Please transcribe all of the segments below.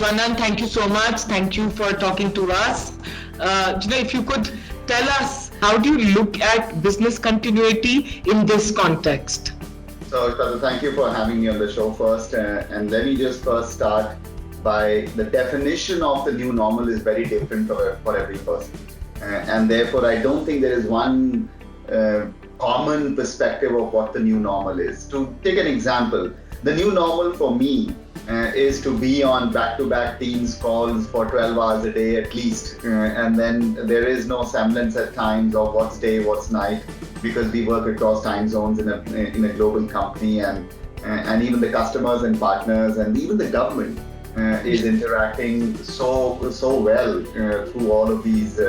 So Anand, thank you so much. Thank you for talking to us. If you could tell us, how do you look at business continuity in this context? So, Shradha, thank you for having me on the show first. And let me just first start by the definition of the new normal is very different for every person. And therefore, I don't think there is one common perspective of what the new normal is. To take an example, the new normal for me is to be on back-to-back Teams calls for 12 hours a day at least. And then there is no semblance at times of what's day, what's night, because we work across time zones in a global company, and even the customers and partners and even the government is interacting so well through all of these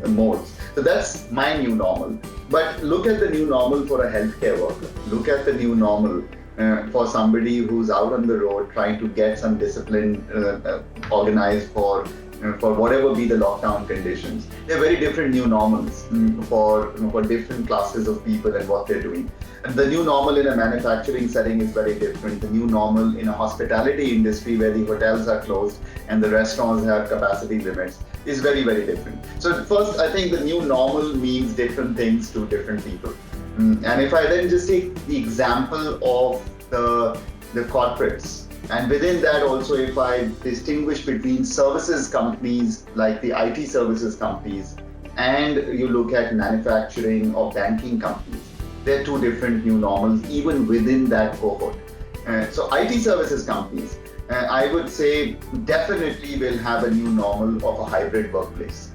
modes. So that's my new normal. But look at the new normal for a healthcare worker. Look at the new normal for somebody who's out on the road trying to get some discipline organized for whatever be the lockdown conditions. They're very different new normals for different classes of people and what they're doing. And the new normal in a manufacturing setting is very different. The new normal in a hospitality industry where the hotels are closed and the restaurants have capacity limits is very, very different. So first, I think the new normal means different things to different people. And if I then just take the example of the corporates, and within that also, if I distinguish between services companies like the IT services companies, and you look at manufacturing or banking companies, they're two different new normals even within that cohort. So IT services companies, I would say definitely will have a new normal of a hybrid workplace.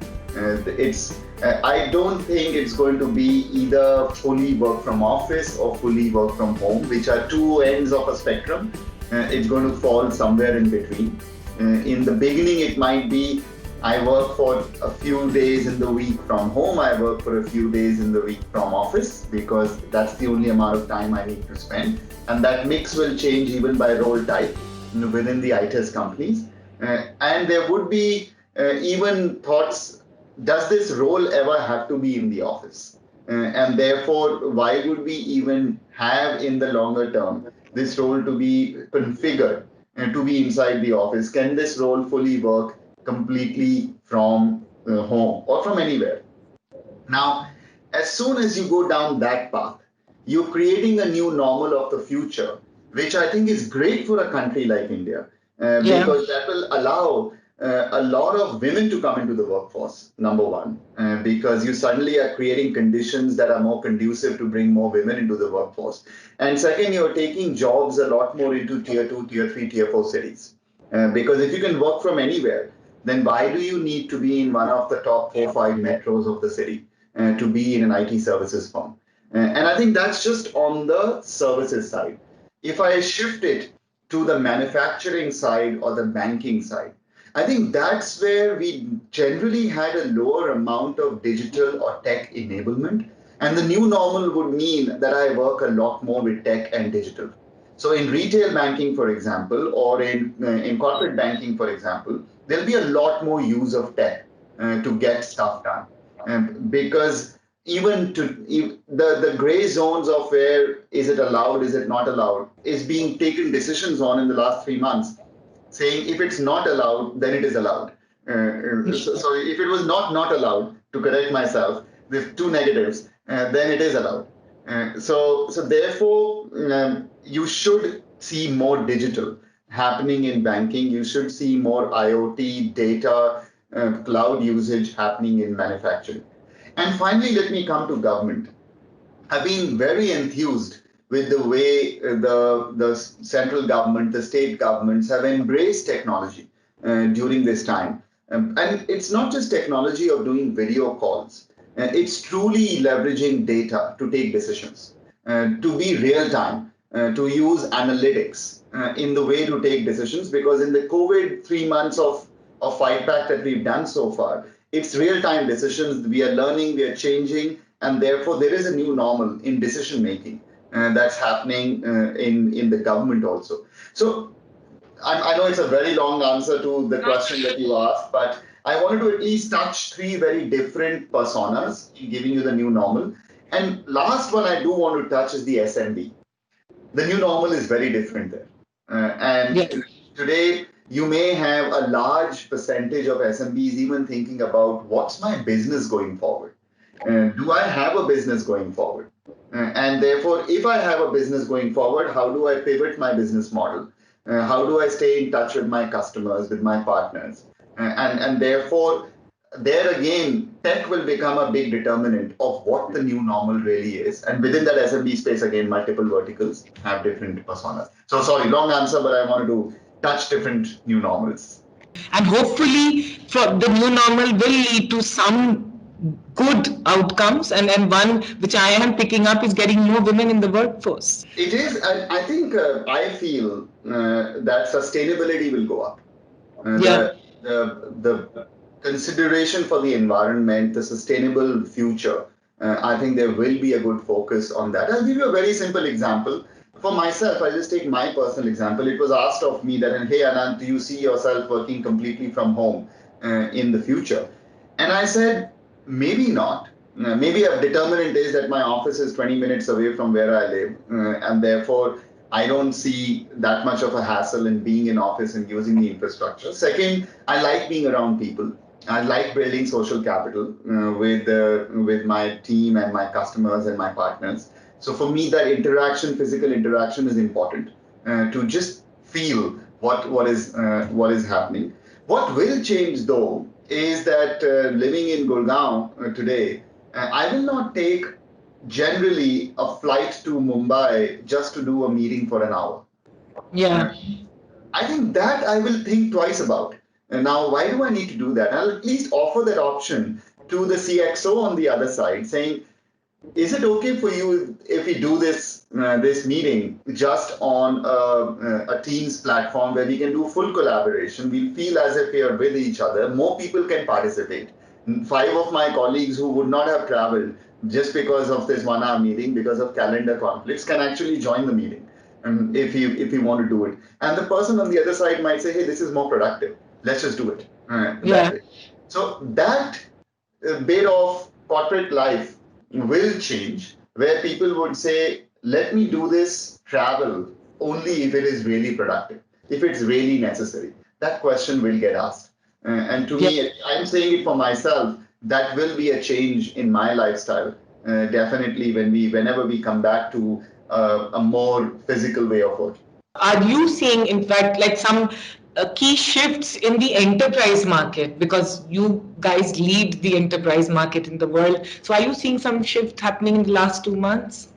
I don't think it's going to be either fully work from office or fully work from home, which are two ends of a spectrum. It's going to fall somewhere in between. In the beginning, it might be I work for a few days in the week from home, I work for a few days in the week from office, because that's the only amount of time I need to spend. And that mix will change even by role type within the ITES companies. And there would be even thoughts, does this role ever have to be in the office? And therefore, why would we even have in the longer term this role to be configured and to be inside the office? Can this role fully work completely from home or from anywhere? Now, as soon as you go down that path, you're creating a new normal of the future, which I think is great for a country like India, because that will allow a lot of women to come into the workforce, number one, because you suddenly are creating conditions that are more conducive to bring more women into the workforce. And second, you're taking jobs a lot more into tier 2, tier 3, tier 4 cities. Because if you can work from anywhere, then why do you need to be in one of the top 4 or 5 metros of the city to be in an IT services firm? And I think that's just on the services side. If I shift it to the manufacturing side or the banking side, I think that's where we generally had a lower amount of digital or tech enablement. And the new normal would mean that I work a lot more with tech and digital. So in retail banking, for example, or in corporate banking, for example, there'll be a lot more use of tech to get stuff done. Because even the gray zones of where is it allowed, is it not allowed, is being taken decisions on in the last 3 months, saying if it's not allowed, then it is allowed. So if it was not allowed, to correct myself, with 2 negatives, then it is allowed. So therefore, you should see more digital happening in banking. You should see more IoT, data, cloud usage happening in manufacturing. And finally, let me come to government. I've been very enthused with the way the central government, the state governments have embraced technology during this time. And it's not just technology of doing video calls. It's truly leveraging data to take decisions, to be real time, to use analytics in the way to take decisions. Because in the COVID 3 months of fight back that we've done so far, it's real time decisions. We are learning, we are changing, and therefore there is a new normal in decision making that's happening in the government also. So I know it's a very long answer to the question that you asked, but I wanted to at least touch 3 very different personas in giving you the new normal. And last one I do want to touch is the SMB. The new normal is very different there. And today, You may have a large percentage of SMBs even thinking about what's my business going forward. Do I have a business going forward? And therefore, if I have a business going forward, how do I pivot my business model? How do I stay in touch with my customers, with my partners? And therefore, there again, tech will become a big determinant of what the new normal really is. And within that SMB space, again, multiple verticals have different personas. So sorry, long answer, but I wanted to touch different new normals. And hopefully for the new normal will lead to some good outcomes, and one which I am picking up is getting more women in the workforce. It is, I think, I feel that sustainability will go up. Yeah. The consideration for the environment, the sustainable future, I think there will be a good focus on that. I'll give you a very simple example. For myself, I'll just take my personal example. It was asked of me that, hey, Anant, do you see yourself working completely from home in the future? And I said, maybe not. Maybe a determinant is that my office is 20 minutes away from where I live, and therefore I don't see that much of a hassle in being in office and using the infrastructure. Second, I like being around people. I like building social capital with my team and my customers and my partners. So for me, that interaction, physical interaction, is important to just feel what is happening. What will change though is that living in Gurgaon today, I will not take generally a flight to Mumbai just to do a meeting for an hour. Yeah. I think that I will think twice about. And now, why do I need to do that? I'll at least offer that option to the CXO on the other side, saying, is it okay for you if we do this meeting just on a Teams platform where we can do full collaboration? We'll feel as if we are with each other. More people can participate. 5 of my colleagues who would not have traveled just because of this 1 hour meeting, because of calendar conflicts, can actually join the meeting if you want to do it. And the person on the other side might say, hey, this is more productive. Let's just do it that way. So that bit of corporate life will change, where people would say, let me do this travel only if it is really productive, if it's really necessary. That question will get asked. And to me, I'm saying it for myself, that will be a change in my lifestyle. Definitely whenever we come back to a more physical way of working. Are you seeing, in fact, like some key shifts in the enterprise market, because you guys lead the enterprise market in the world? So, are you seeing some shift happening in the last 2 months?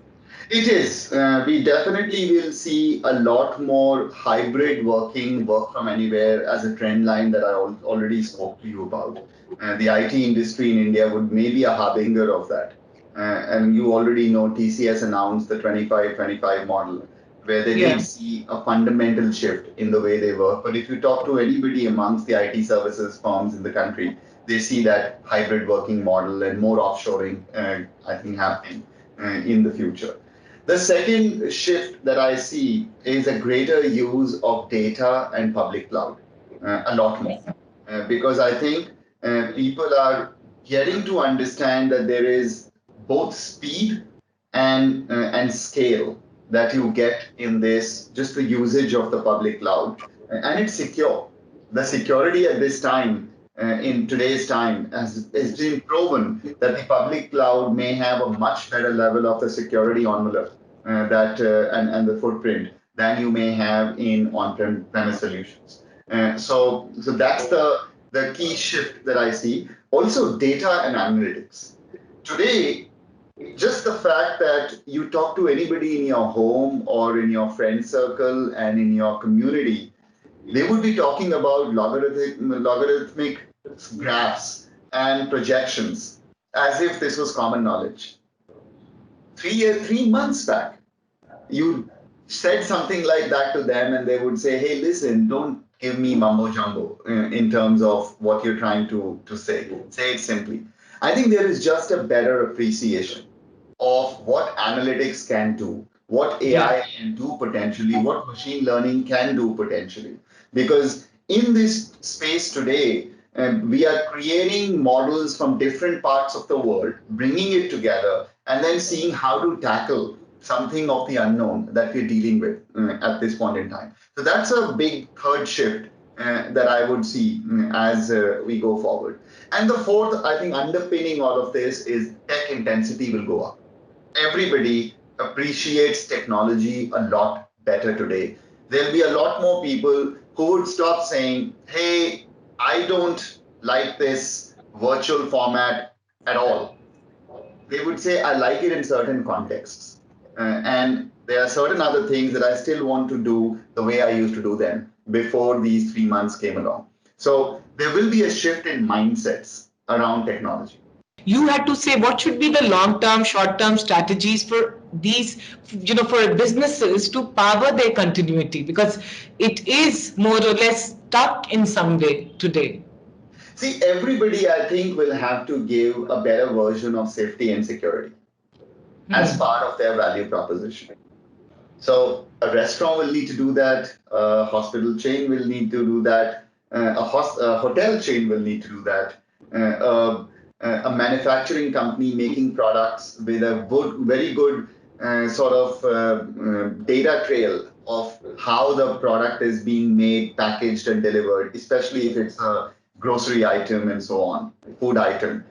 It is. We definitely will see a lot more hybrid working, work from anywhere, as a trend line that I already spoke to you about. The IT industry in India would maybe a harbinger of that. And you already know TCS announced the 25-25 model, where they did see a fundamental shift in the way they work. But if you talk to anybody amongst the IT services firms in the country, they see that hybrid working model and more offshoring, I think, happening in the future. The second shift that I see is a greater use of data and public cloud, a lot more, because I think people are getting to understand that there is both speed and scale that you get in this, just the usage of the public cloud, and it's secure. The security at this time, in today's time, has been proven that the public cloud may have a much better level of the security envelope and the footprint than you may have in on-premise solutions. So that's the key shift that I see. Also, data and analytics. Today, just the fact that you talk to anybody in your home or in your friend circle and in your community, they would be talking about logarithmic graphs and projections as if this was common knowledge. 3 months back, you said something like that to them, and they would say, hey, listen, don't give me mumbo jumbo in terms of what you're trying to say. Say it simply. I think there is just a better appreciation of what analytics can do, what AI can do potentially, what machine learning can do potentially. Because in this space today, we are creating models from different parts of the world, bringing it together, and then seeing how to tackle something of the unknown that we're dealing with at this point in time. So that's a big third shift that I would see as we go forward. And the fourth, I think, underpinning all of this is tech intensity will go up. Everybody appreciates technology a lot better today. There'll be a lot more people who would stop saying, hey, I don't like this virtual format at all. They would say, I like it in certain contexts. And there are certain other things that I still want to do the way I used to do them before these 3 months came along. So there will be a shift in mindsets around technology. You had to say what should be the long term, short term strategies for these, for businesses to power their continuity, because it is more or less stuck in some way today. See, everybody, I think, will have to give a better version of safety and security as part of their value proposition. So a restaurant will need to do that, a hospital chain will need to do that, a hotel chain will need to do that, a manufacturing company making products with a very good sort of data trail of how the product is being made, packaged, and delivered, especially if it's a grocery item and so on, food item.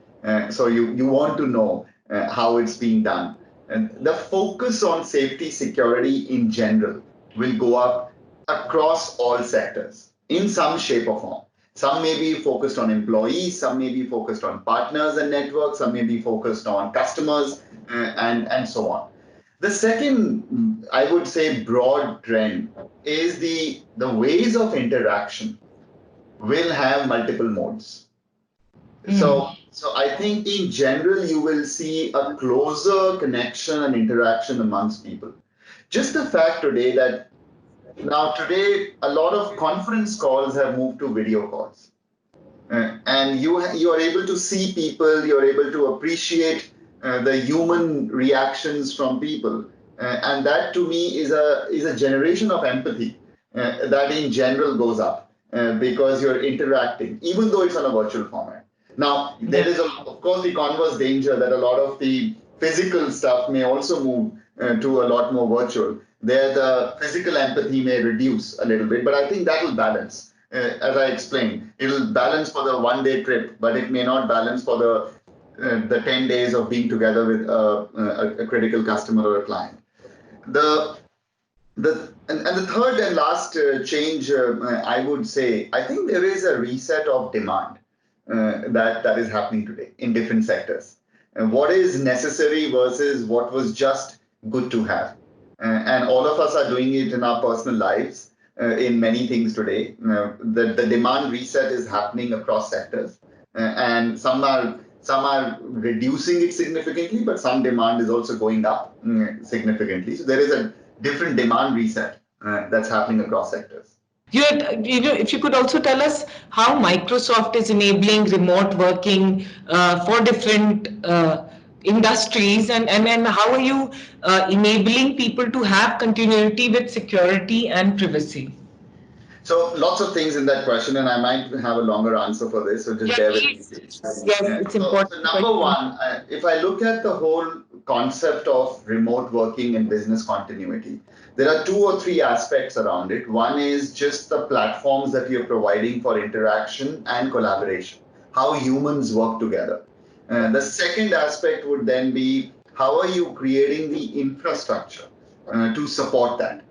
So you want to know how it's being done. And the focus on safety security in general will go up across all sectors in some shape or form. Some may be focused on employees, some may be focused on partners and networks, some may be focused on customers, and so on. The second, I would say, broad trend is the ways of interaction will have multiple modes. So I think in general, you will see a closer connection and interaction amongst people. Just the fact today that now today a lot of conference calls have moved to video calls. And you are able to see people, you're able to appreciate the human reactions from people. And that to me is a generation of empathy that in general goes up because you're interacting, even though it's on a virtual format. Now, there is, of course, the converse danger that a lot of the physical stuff may also move to a lot more virtual. There, the physical empathy may reduce a little bit, but I think that will balance. As I explained, it will balance for the one-day trip, but it may not balance for the 10 days of being together with a critical customer or a client. And the third and last change, I would say, I think there is a reset of demand that is happening today in different sectors. And what is necessary versus what was just good to have. And all of us are doing it in our personal lives in many things today. The demand reset is happening across sectors, and some are reducing it significantly, but some demand is also going up significantly. So there is a different demand reset that's happening across sectors. If you could also tell us how Microsoft is enabling remote working for different industries, and how are you enabling people to have continuity with security and privacy? So lots of things in that question, and I might have a longer answer for this, so just bear with me, please. Yes, it's important. So number one, if I look at the whole concept of remote working and business continuity, there are two or three aspects around it. One is just the platforms that you're providing for interaction and collaboration, how humans work together. The second aspect would then be how are you creating the infrastructure to support that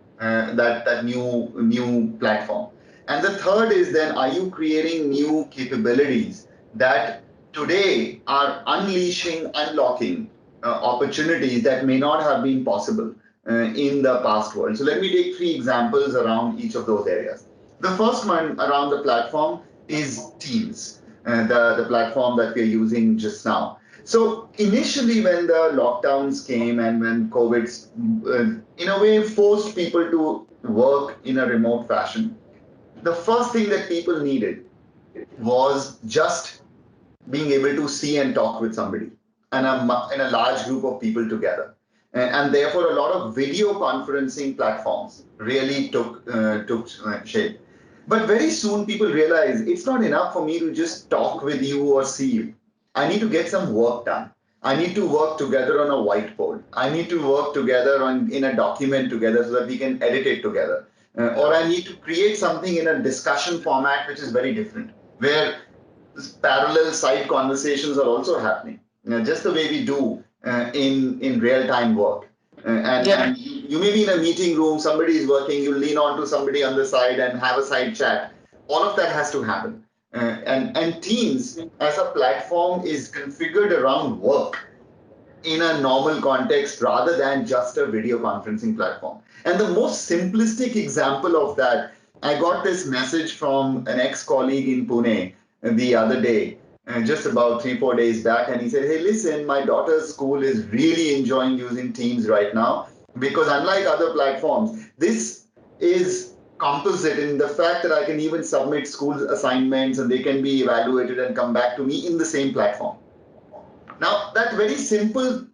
new platform. And the third is then, are you creating new capabilities that today are unlocking opportunities that may not have been possible in the past world. So let me take three examples around each of those areas. The first one around the platform is Teams, the platform that we're using just now. So initially, when the lockdowns came and when COVID, in a way, forced people to work in a remote fashion, the first thing that people needed was just being able to see and talk with somebody and a large group of people together. And therefore, a lot of video conferencing platforms really took shape. But very soon, people realized it's not enough for me to just talk with you or see you. I need to get some work done. I need to work together on a whiteboard. I need to work together in a document together so that we can edit it together. or I need to create something in a discussion format which is very different, where parallel side conversations are also happening, just the way we do in real time work. And you may be in a meeting room, somebody is working, you lean on to somebody on the side and have a side chat. All of that has to happen. And Teams as a platform is configured around work in a normal context rather than just a video conferencing platform. And the most simplistic example of that, I got this message from an ex-colleague in Pune the other day, just about 3, 4 days back, and he said, "Hey, listen, my daughter's school is really enjoying using Teams right now because unlike other platforms, this is composite in the fact that I can even submit school assignments and they can be evaluated and come back to me in the same platform." Now, that very simple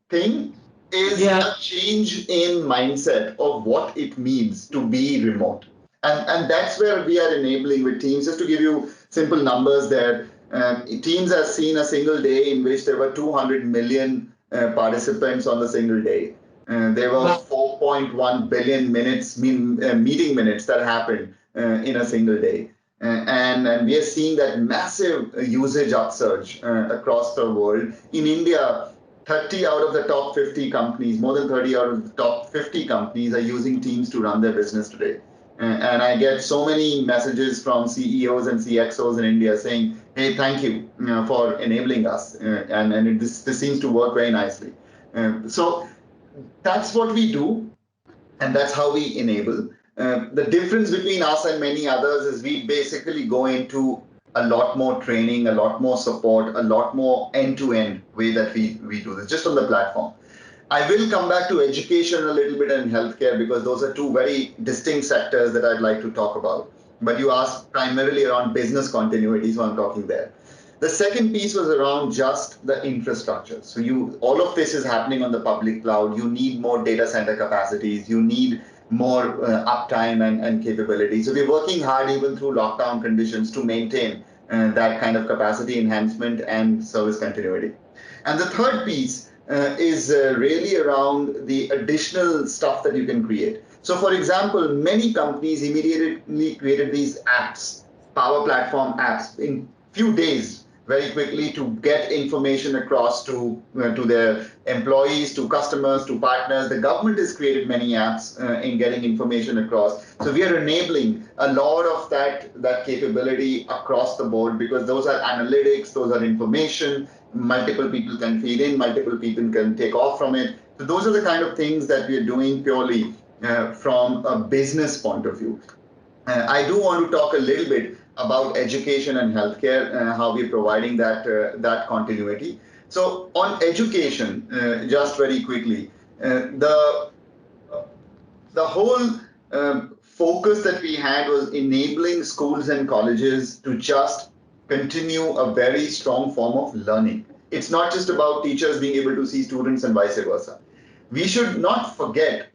thing is a change in mindset of what it means to be remote. And that's where we are enabling with Teams. Just to give you simple numbers there, Teams has seen a single day in which there were 200 million participants on the single day. There were 4.1 billion minutes, meeting minutes that happened in a single day. And we are seeing that massive usage upsurge across the world. In India, 30 out of the top 50 companies, more than 30 out of the top 50 companies are using Teams to run their business today. And I get so many messages from CEOs and CXOs in India saying, "Hey, thank you, for enabling us." This seems to work very nicely. So that's what we do, and that's how we enable. The difference between us and many others is we basically go into a lot more training, a lot more support, a lot more end-to-end way that we do this, just on the platform. I will come back to education a little bit and healthcare because those are two very distinct sectors that I'd like to talk about. But you asked primarily around business continuity, so I'm talking there. The second piece was around just the infrastructure. So all of this is happening on the public cloud. You need more data center capacities. You need more uptime and capability. So we're working hard even through lockdown conditions to maintain that kind of capacity enhancement and service continuity. And the third piece is really around the additional stuff that you can create. So for example, many companies immediately created these apps, Power Platform apps, in few days, very quickly, to get information across to their employees, to customers, to partners. The government has created many apps in getting information across. So we are enabling a lot of that capability across the board because those are analytics, those are information. Multiple people can feed in, multiple people can take off from it. So those are the kind of things that we are doing purely from a business point of view. I do want to talk a little bit about education and healthcare, how we're providing that continuity. So on education, just very quickly, the whole focus that we had was enabling schools and colleges to just continue a very strong form of learning. It's not just about teachers being able to see students and vice versa. We should not forget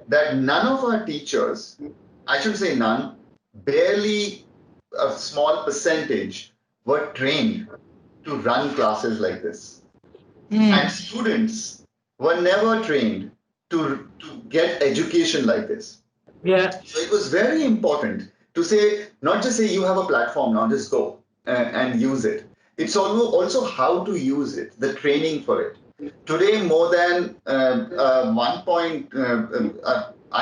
that none of our teachers, I should say none, barely a small percentage were trained to run classes like this. And students were never trained to get education like this. So it was very important to say, not just say you have a platform, now just go and use it. It's also how to use it, the training for it. Today, more than I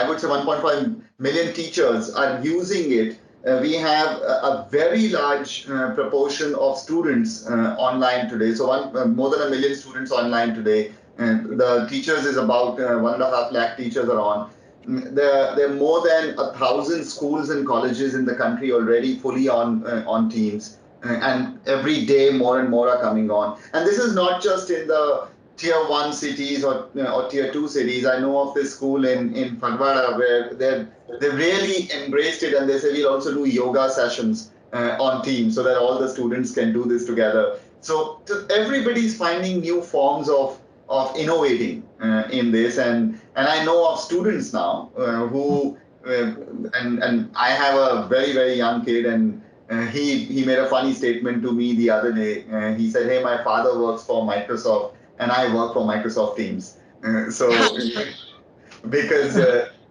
would say 1.5 million teachers are using it. We have a very large proportion of students online today. So more than 1 million students online today. The teachers is about 1.5 lakh teachers are on. There are more than 1,000 schools and colleges in the country already fully on Teams. And every day more and more are coming on. And this is not just in the tier 1 cities or tier 2 cities. I know of this school in Phagwara where they really embraced it, and they say we'll also do yoga sessions on Teams so that all the students can do this together. So everybody's finding new forms of innovating in this, and I know of students now who and I have a very, very young kid, and he made a funny statement to me the other day. He said, "Hey, my father works for Microsoft and I work for Microsoft Teams." So because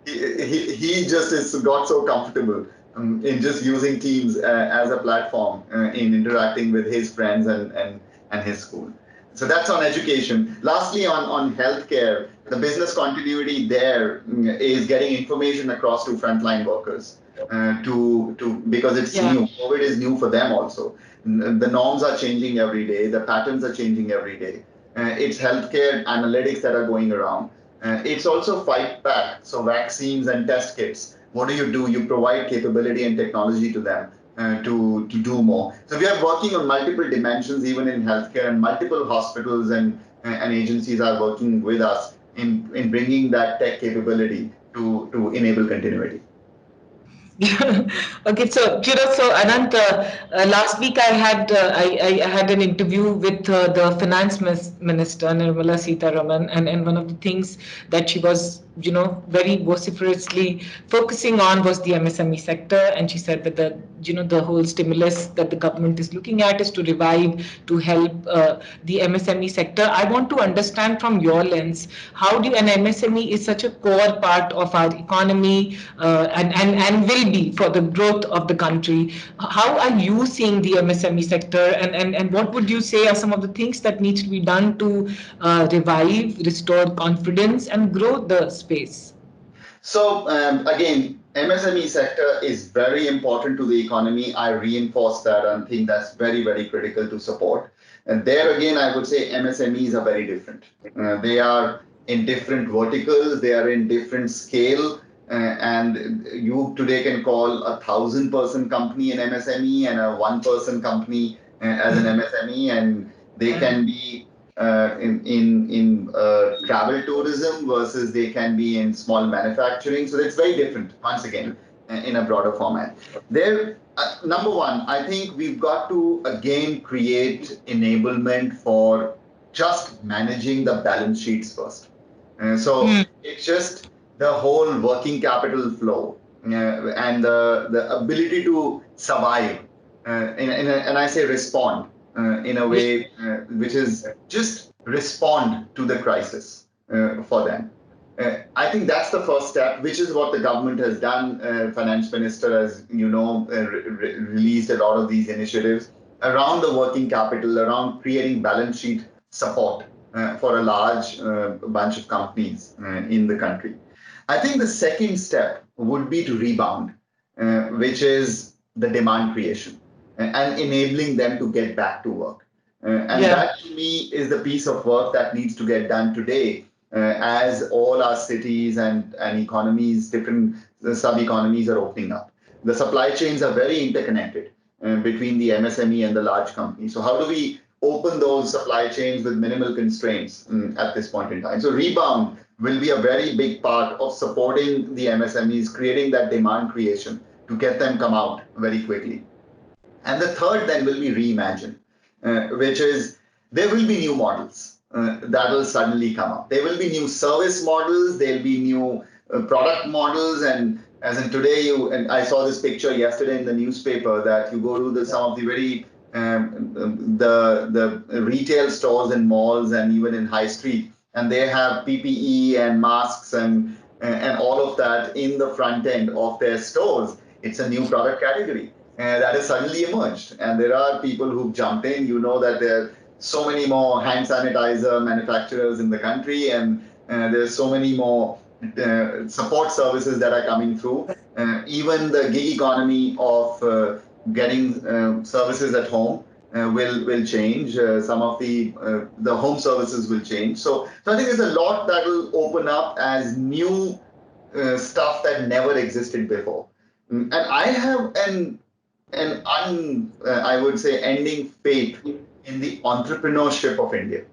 he just is got so comfortable in just using Teams as a platform in interacting with his friends and his school. So that's on education. Lastly, on healthcare, the business continuity there is getting information across to frontline workers to because it's Yeah. new. COVID is new for them also. The norms are changing every day. The patterns are changing every day. It's healthcare analytics that are going around. It's also fight back. So vaccines and test kits. What do? You provide capability and technology to them to do more. So we are working on multiple dimensions, even in healthcare, and multiple hospitals and agencies are working with us in bringing that tech capability to enable continuity. Okay, so so Anant, last week I had an interview with the finance minister Nirmala Sitharaman, and one of the things that she was very vociferously focusing on was the MSME sector, and she said that the whole stimulus that the government is looking at is to revive, to help the MSME sector. I want to understand from your lens, how do an MSME is such a core part of our economy, and will be for the growth of the country. How are you seeing the MSME sector, and what would you say are some of the things that needs to be done to revive, restore confidence, and grow the space? So again, MSME sector is very important to the economy. I reinforce that and think that's very, very critical to support. And there again, I would say MSMEs are very different. They are in different verticals. They are in different scale. And you today can call 1,000-person company an MSME and a one-person company as an MSME, and they can be in travel tourism versus they can be in small manufacturing. So it's very different, once again, in a broader format. There, number one, I think we've got to again create enablement for just managing the balance sheets first. So it's just the whole working capital flow and the ability to survive, and I say respond in a way which is just respond to the crisis for them. I think that's the first step, which is what the government has done. Finance Minister, as you know, released a lot of these initiatives around the working capital, around creating balance sheet support for a large bunch of companies in the country. I think the second step would be to rebound, which is the demand creation and enabling them to get back to work. And that to me is the piece of work that needs to get done today as all our cities and economies, different sub-economies are opening up. The supply chains are very interconnected between the MSME and the large companies. So how do we open those supply chains with minimal constraints at this point in time? So rebound will be a very big part of supporting the MSMEs, creating that demand creation to get them come out very quickly. And the third then will be reimagine, which is there will be new models that will suddenly come up. There will be new service models, there'll be new product models, and as in today, and I saw this picture yesterday in the newspaper that you go to some of the very the retail stores in malls and even in high street, and they have PPE and masks and all of that in the front end of their stores. It's a new product category that has suddenly emerged, and there are people who've jumped in. You know that there are so many more hand sanitizer manufacturers in the country, and there's so many more support services that are coming through. Even the gig economy of getting services at home will change. Some of the home services will change. So I think there's a lot that will open up as new stuff that never existed before. And I have I would say, ending faith in the entrepreneurship of India.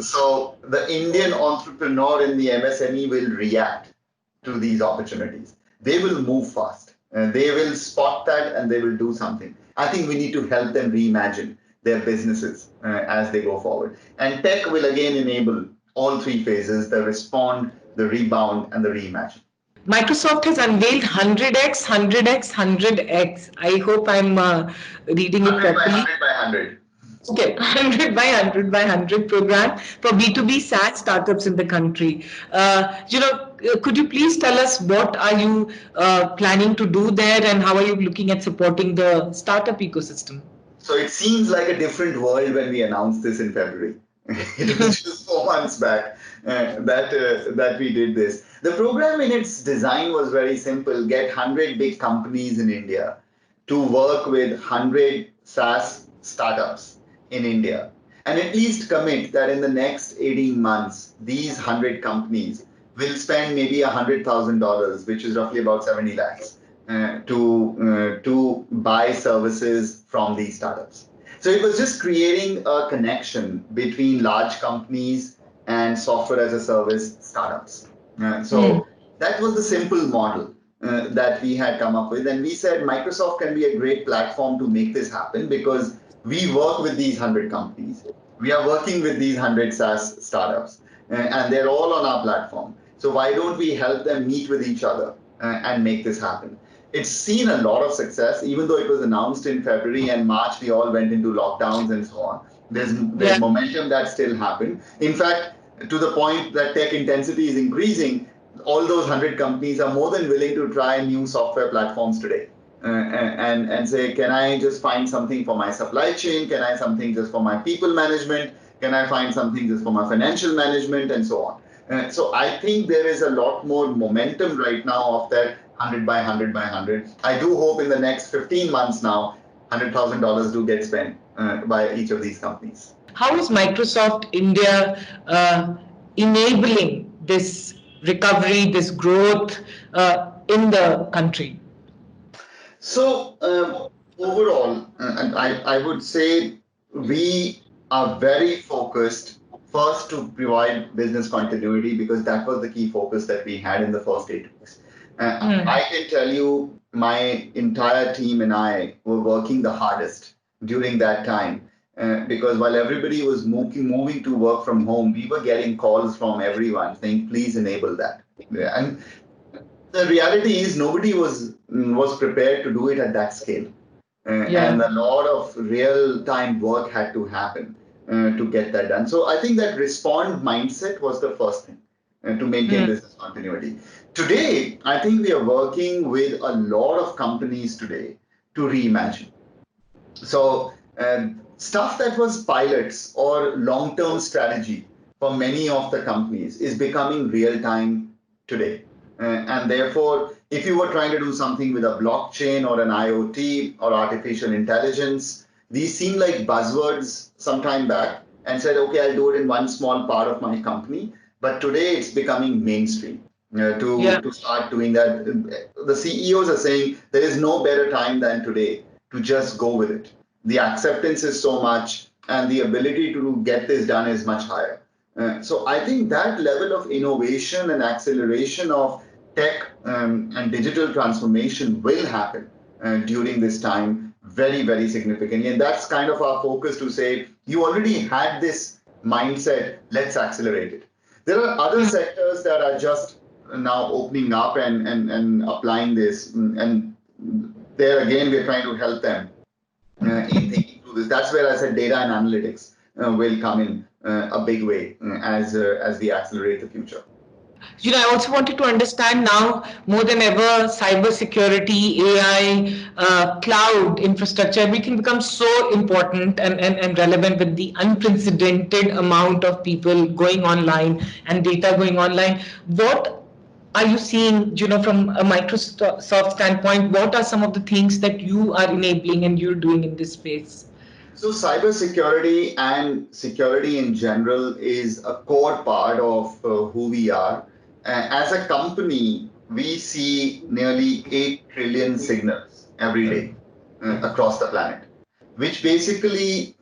So the Indian entrepreneur in the MSME will react to these opportunities. They will move fast. They will spot that and they will do something. I think we need to help them reimagine their businesses as they go forward. And tech will again enable all three phases: the respond, the rebound, and the reimagine. Microsoft has unveiled 100x, 100x, 100x. I hope I'm reading it 100 by properly. 100 by 100. Okay, 100 by 100 by 100 program for B2B SaaS startups in the country. Could you please tell us what are you planning to do there and how are you looking at supporting the startup ecosystem? So it seems like a different world when we announced this in February. It was just 4 months back that we did this. The program in its design was very simple: get 100 big companies in India to work with 100 SaaS startups in India, and at least commit that in the next 18 months, these 100 companies will spend maybe $100,000, which is roughly about 70 lakhs, to buy services from these startups. So it was just creating a connection between large companies and software as a service startups. So that was the simple model that we had come up with. And we said Microsoft can be a great platform to make this happen because we work with these 100 companies. We are working with these 100 SaaS startups, and they're all on our platform. So why don't we help them meet with each other and make this happen? It's seen a lot of success, even though it was announced in February and March, we all went into lockdowns and so on. There's Yeah. momentum that still happened. In fact, to the point that tech intensity is increasing, all those 100 companies are more than willing to try new software platforms today. And say, can I just find something for my supply chain? Can I something just for my people management? Can I find something just for my financial management and so on? So I think there is a lot more momentum right now of that 100 by 100 by 100. I do hope in the next 15 months now, $100,000 do get spent by each of these companies. How is Microsoft India enabling this recovery, this growth in the country? So overall, and I would say we are very focused first to provide business continuity because that was the key focus that we had in the first 8 weeks. I can tell you my entire team and I were working the hardest during that time because while everybody was moving to work from home, we were getting calls from everyone saying, please enable that. And the reality is nobody was prepared to do it at that scale. And a lot of real time work had to happen to get that done. So I think that respond mindset was the first thing to maintain business continuity. Today, I think we are working with a lot of companies today to reimagine. So stuff that was pilots or long-term strategy for many of the companies is becoming real time today. And therefore, if you were trying to do something with a blockchain or an IoT or artificial intelligence, these seem like buzzwords some time back and said, okay, I'll do it in one small part of my company. But today it's becoming mainstream to start doing that. The CEOs are saying there is no better time than today to just go with it. The acceptance is so much and the ability to get this done is much higher. So I think that level of innovation and acceleration of tech and digital transformation will happen during this time very, very significantly. And that's kind of our focus to say, you already had this mindset, let's accelerate it. There are other sectors that are just now opening up and applying this. And there again, we're trying to help them in thinking through this. That's where I said data and analytics will come in a big way as we accelerate the future. I also wanted to understand now more than ever, cybersecurity, AI, cloud infrastructure, everything becomes so important and relevant with the unprecedented amount of people going online and data going online. What are you seeing, from a Microsoft standpoint? What are some of the things that you are enabling and you're doing in this space? So cybersecurity and security in general is a core part of who we are. As a company, we see nearly 8 trillion signals every day across the planet, which basically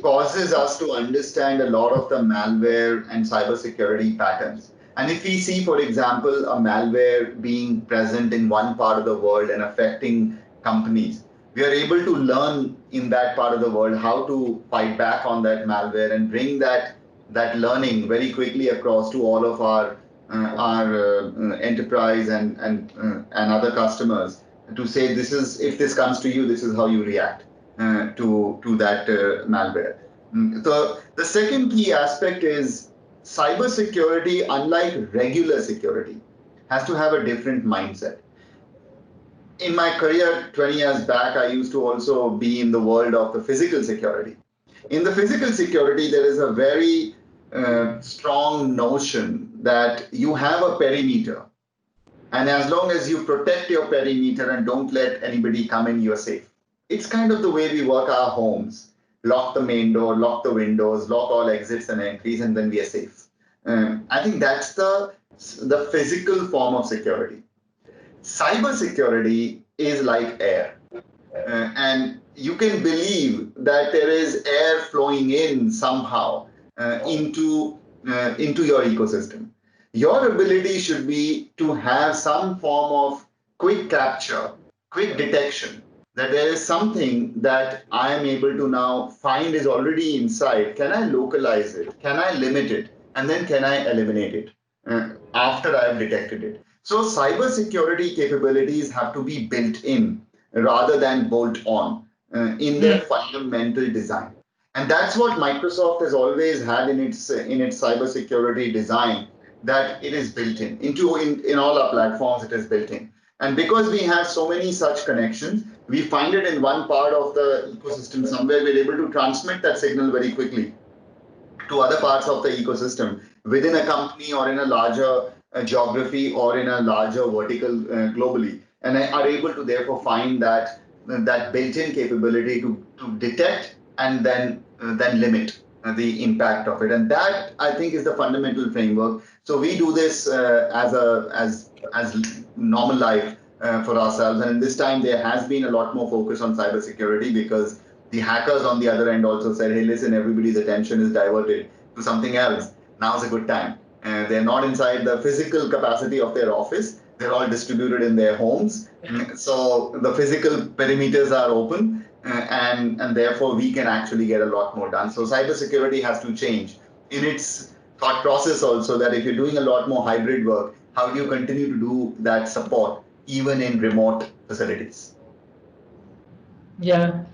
causes us to understand a lot of the malware and cybersecurity patterns. And if we see, for example, a malware being present in one part of the world and affecting companies, we are able to learn in that part of the world how to fight back on that malware and bring that learning very quickly across to all of our enterprise and other customers to say, this is, if this comes to you, this is how you react. to that malware. So the second key aspect is cybersecurity, unlike regular security, has to have a different mindset. In my career 20 years back, I used to also be in the world of the physical security. In the physical security, there is a very strong notion that you have a perimeter. And as long as you protect your perimeter and don't let anybody come in, you're safe. It's kind of the way we work our homes. Lock the main door, lock the windows, lock all exits and entries, and then we are safe. I think that's the physical form of security. Cybersecurity is like air. And you can believe that there is air flowing in somehow into your ecosystem. Your ability should be to have some form of quick capture, quick detection, that there is something that I am able to now find is already inside. Can I localize it? Can I limit it? And then can I eliminate it after I have detected it? So cybersecurity capabilities have to be built in rather than bolt on in their fundamental design. And that's what Microsoft has always had in its cybersecurity design, that it is built in all our platforms. It is built in. And because we have so many such connections, we find it in one part of the ecosystem somewhere, we're able to transmit that signal very quickly to other parts of the ecosystem within a company or in a larger geography or in a larger vertical globally, and are able to therefore find that built-in capability to detect and then limit the impact of it. And that, I think, is the fundamental framework. So we do this as normal life for ourselves. And in this time, there has been a lot more focus on cybersecurity because the hackers on the other end also said, hey, listen, everybody's attention is diverted to something else. Now's a good time. They're not inside the physical capacity of their office. They're all distributed in their homes. So the physical perimeters are open, and therefore we can actually get a lot more done. So cybersecurity has to change in its thought process also, that if you're doing a lot more hybrid work, how do you continue to do that support even in remote facilities? Yeah.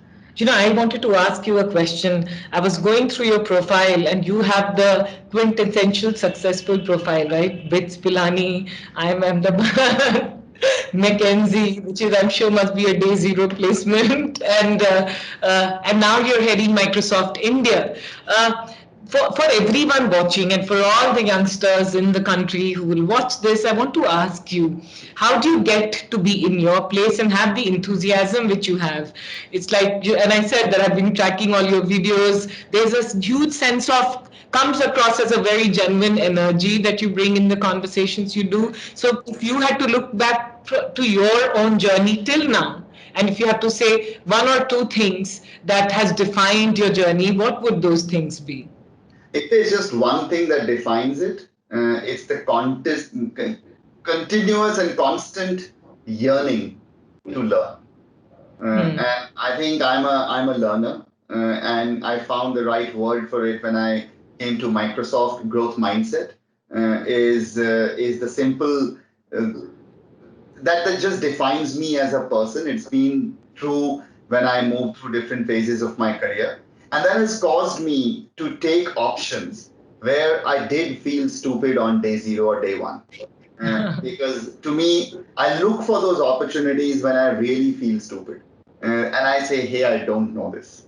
I wanted to ask you a question. I was going through your profile and you have the quintessential successful profile, right? Bits Pilani, I'm Ahmedabad, Mackenzie, which is I'm sure must be a day zero placement, and now you're heading Microsoft India. For everyone watching and for all the youngsters in the country who will watch this, I want to ask you, how do you get to be in your place and have the enthusiasm which you have? It's like, and I said that I've been tracking all your videos. There's a huge sense of, comes across as a very genuine energy that you bring in the conversations you do. So if you had to look back to your own journey till now, and if you have to say one or two things that has defined your journey, what would those things be? If there's just one thing that defines it, it's the continuous and constant yearning to learn. And I think I'm a learner, and I found the right word for it when I came to Microsoft. Growth mindset is the simple that just defines me as a person. It's been true when I moved through different phases of my career. And that has caused me to take options where I did feel stupid on day zero or day one. Because to me, I look for those opportunities when I really feel stupid. And I say, hey, I don't know this.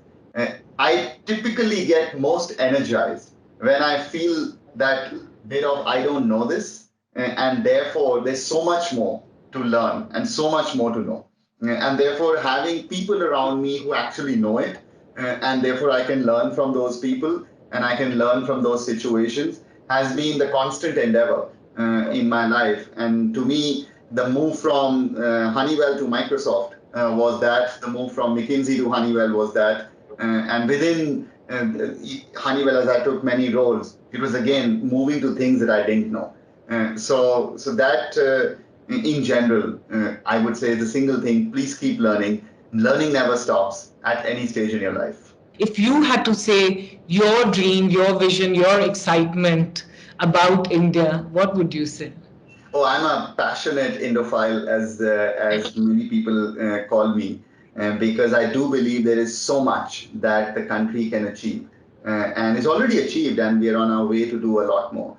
I typically get most energized when I feel that bit of I don't know this, and therefore there's so much more to learn and so much more to know. And therefore, having people around me who actually know it, and therefore I can learn from those people and I can learn from those situations, has been the constant endeavor in my life. And to me, the move from Honeywell to Microsoft was that, the move from McKinsey to Honeywell was that, and within Honeywell, as I took many roles, it was again moving to things that I didn't know. So that in general, I would say the single thing, please keep learning. Learning never stops at any stage in your life. If you had to say your dream, your vision, your excitement about India, what would you say? Oh, I'm a passionate Indophile, as many people call me. because I do believe there is so much that the country can achieve, and is already achieved, and we are on our way to do a lot more.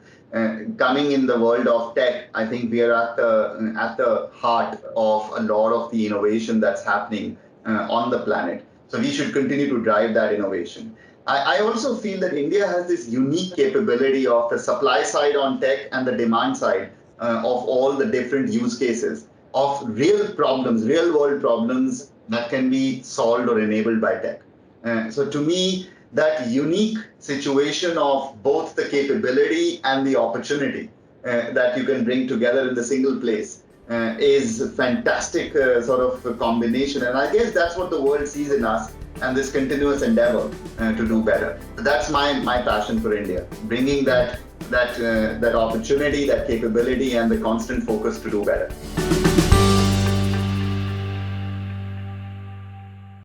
Coming in the world of tech, I think we are at the heart of a lot of the innovation that's happening on the planet. So we should continue to drive that innovation. I also feel that India has this unique capability of the supply side on tech and the demand side of all the different use cases of real problems, real world problems that can be solved or enabled by tech. So to me, that unique situation of both the capability and the opportunity that you can bring together in the single place is a fantastic sort of a combination. And I guess that's what the world sees in us, and this continuous endeavor to do better. That's my passion for India, bringing that opportunity, that capability, and the constant focus to do better.